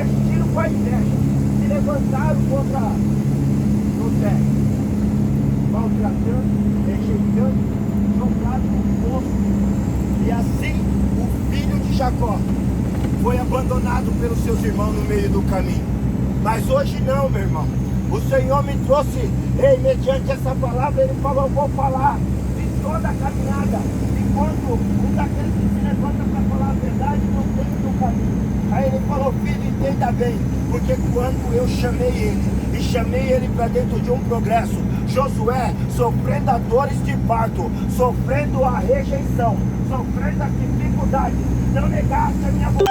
investiram com a inveja, se levantaram contra José, maltratando, rejeitando, jogado no poço. E assim o filho de Jacó foi abandonado pelos seus irmãos no meio do caminho. Mas hoje não, meu irmão. O Senhor me trouxe, mediante essa palavra, Ele falou, vou falar de toda a caminhada. Enquanto um daqueles que se levanta para falar a verdade não tem no caminho. Aí Ele falou, filho, entenda bem, porque quando eu chamei ele, e chamei ele para dentro de um progresso, Josué sofrendo a dores de parto, sofrendo a rejeição, sofrendo a dificuldade, não negasse a minha vontade.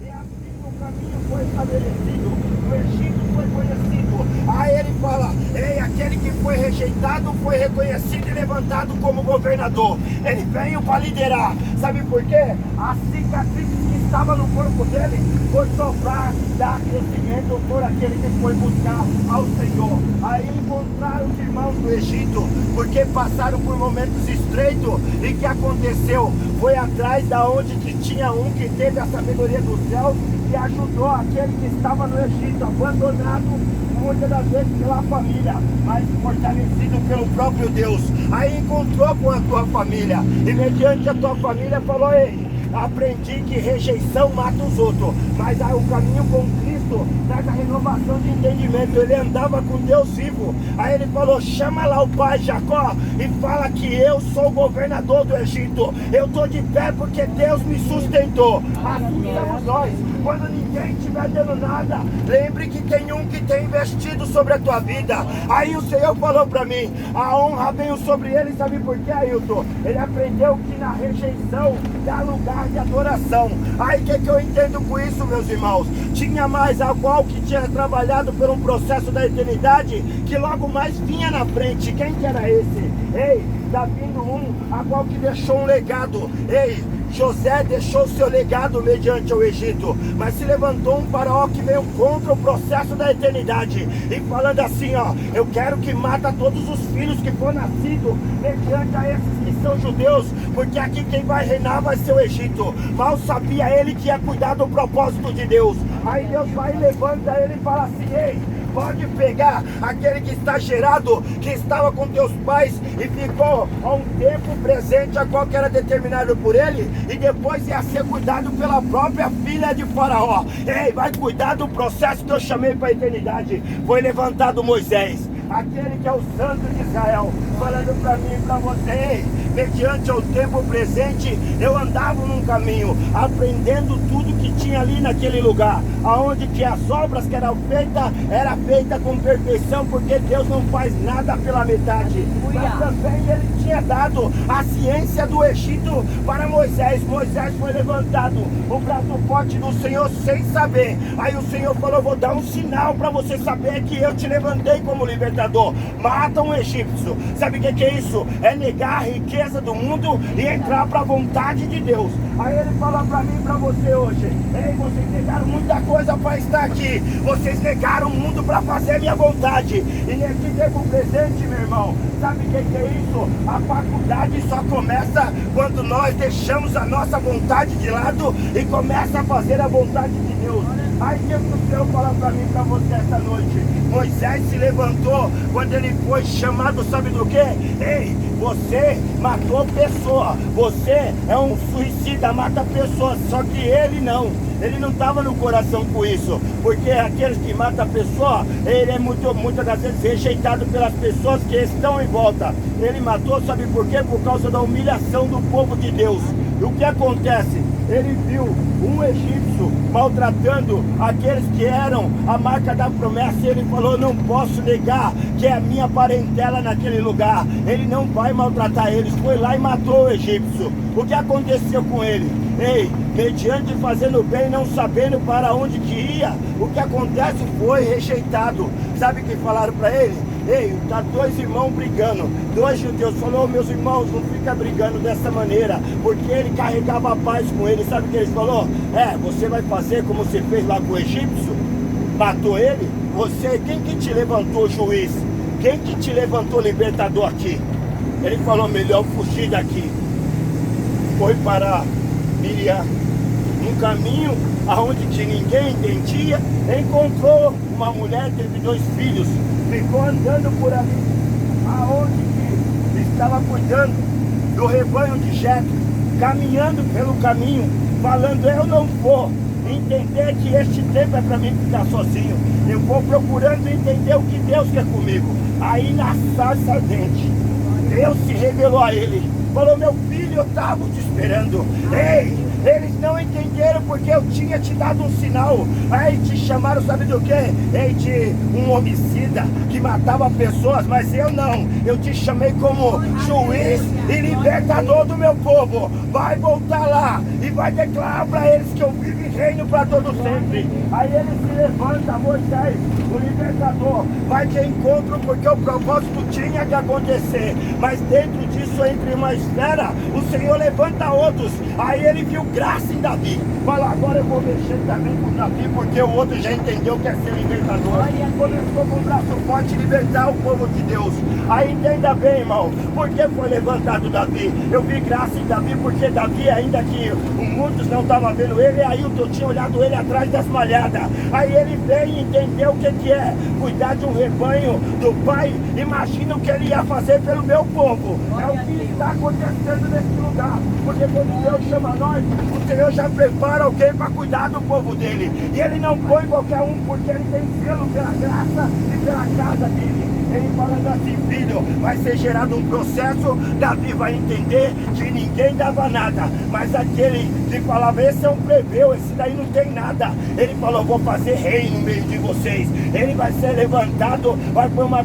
E assim o caminho foi estabelecido, o Egito foi conhecido. Aí ele fala, ei, aquele que foi rejeitado foi reconhecido e levantado como governador. Ele veio para liderar. Sabe por quê? A cicatriz que estava no corpo dele foi soprar, dar crescimento por aquele que foi buscar ao Senhor. Aí encontraram os irmãos do Egito, porque passaram por momentos estreitos. E o que aconteceu? Foi atrás da onde que tinha um que teve a sabedoria do céu e ajudou aquele que estava no Egito, abandonado muitas das vezes pela família, mas fortalecido pelo próprio Deus. Aí encontrou com a tua família e mediante a tua família falou, ei, aprendi que rejeição mata os outros, mas o caminho com Cristo traz a renovação de entendimento. Ele andava com Deus vivo. Aí ele falou, chama lá o pai Jacó e fala que eu sou o governador do Egito. Eu estou de pé porque Deus me sustentou. Assim somos nós. Quando ninguém estiver dando nada, lembre que tem um que tem investido sobre a tua vida. Aí o Senhor falou para mim, a honra veio sobre ele. Sabe por quê, Ailton? Ele aprendeu que na rejeição dá lugar de adoração. Aí o que eu entendo com isso, meus irmãos? Tinha mais a qual que tinha trabalhado por um processo da eternidade, que logo mais vinha na frente. Quem que era esse? Ei, tá vindo um a qual que deixou um legado. Ei, José deixou seu legado mediante o Egito, mas se levantou um faraó que veio contra o processo da eternidade e falando assim, ó, eu quero que mata todos os filhos que foram nascidos mediante a esses que são judeus, porque aqui quem vai reinar vai ser o Egito. Mal sabia ele que ia cuidar do propósito de Deus. Aí Deus vai e levanta ele e fala assim, ei, pode pegar aquele que está gerado, que estava com teus pais e ficou há um tempo presente a qual que era determinado por ele, e depois ia ser cuidado pela própria filha de Faraó. Ei, vai cuidar do processo que eu chamei para a eternidade. Foi levantado Moisés, aquele que é o santo de Israel, falando para mim e para você, ei, mediante o tempo presente, eu andava num caminho, aprendendo tudo que tinha ali naquele lugar, aonde que as obras que eram feitas, era feita com perfeição, porque Deus não faz nada pela metade. Mas também ele tinha dado a ciência do Egito para Moisés. Moisés foi levantado, o braço forte do Senhor sem saber. Aí o Senhor falou, vou dar um sinal para você saber que eu te levantei como libertador. Mata um egípcio. Sabe o que é isso? É negar a riqueza do mundo e entrar para a vontade de Deus. Aí ele falou para mim e para você hoje, ei, vocês negaram muita coisa para estar aqui, vocês negaram o mundo para fazer minha vontade. E nesse tempo presente, meu irmão, sabe o que é isso? A faculdade só começa quando nós deixamos a nossa vontade de lado e começa a fazer a vontade de Deus. Aí Deus do céu fala para mim e para você essa noite, Moisés se levantou quando ele foi chamado, sabe do que? Ei, você matou pessoa, você é um suicida, mata pessoas, só que ele não estava no coração com isso, porque aqueles que matam a pessoa, ele é muitas das vezes rejeitado pelas pessoas que estão em volta. Ele matou, sabe por quê? Por causa da humilhação do povo de Deus. E o que acontece? Ele viu um egípcio maltratando aqueles que eram a marca da promessa, e ele falou, não posso negar que é a minha parentela naquele lugar, ele não vai maltratar eles. Foi lá e matou o egípcio. O que aconteceu com ele? Ei, mediante fazendo bem, não sabendo para onde que ia, o que acontece? Foi rejeitado. Sabe o que falaram para ele? Ei, tá dois irmãos brigando, dois judeus. Falou, meus irmãos, não fica brigando dessa maneira, porque ele carregava a paz com ele. Sabe o que ele falou? Você vai fazer como você fez lá com o egípcio? Matou ele? Você, quem que te levantou juiz? Quem que te levantou libertador aqui? Ele falou, melhor fugir daqui. Foi para Miriam, num caminho aonde que ninguém entendia, encontrou uma mulher, teve 2 filhos, ficou andando por ali, aonde que estava cuidando do rebanho de Jetro, caminhando pelo caminho, falando: eu não vou entender que este tempo é para mim ficar sozinho, eu vou procurando entender o que Deus quer comigo. Aí na sarça ardente, Deus se revelou a ele, falou: meu filho, eu estava te esperando. Ei, eles não entenderam porque eu tinha te dado um sinal. Aí te chamaram, sabe do que? Ei, de um homicida que matava pessoas, mas eu não. Eu te chamei como juiz e libertador do meu povo. Vai voltar lá e vai declarar para eles que eu vivo e reino para todo sempre. Aí ele se levanta, Moisés, o libertador, vai de encontro porque o propósito tinha que acontecer. Mas dentro disso, entre uma esfera, o Senhor levanta outros. Aí ele viu graça em Davi. Fala: agora eu vou mexer também com Davi, porque o outro já entendeu que é ser libertador. Aí começou com o braço forte libertar o povo de Deus. Aí entenda bem, irmão, por que foi levantado Davi? Eu vi graça em Davi porque Davi, ainda que muitos não estavam vendo ele, aí eu tinha olhado ele atrás das malhadas. Aí ele veio e entendeu o que é cuidar de um rebanho do pai. Imagina o que ele ia fazer pelo meu povo. É o que está acontecendo nesse lugar. Porque quando Deus chama nós, o Senhor já prepara alguém para cuidar do povo dele. E ele não põe qualquer um, porque ele tem zelo pela graça e pela casa dele. Ele falando assim: filho, vai ser gerado um processo. Davi vai entender que ninguém dava nada, mas aquele que falava: esse é um plebeu, esse daí não tem nada. Ele falou: vou fazer rei no meio de vocês. Ele vai ser levantado, vai pôr uma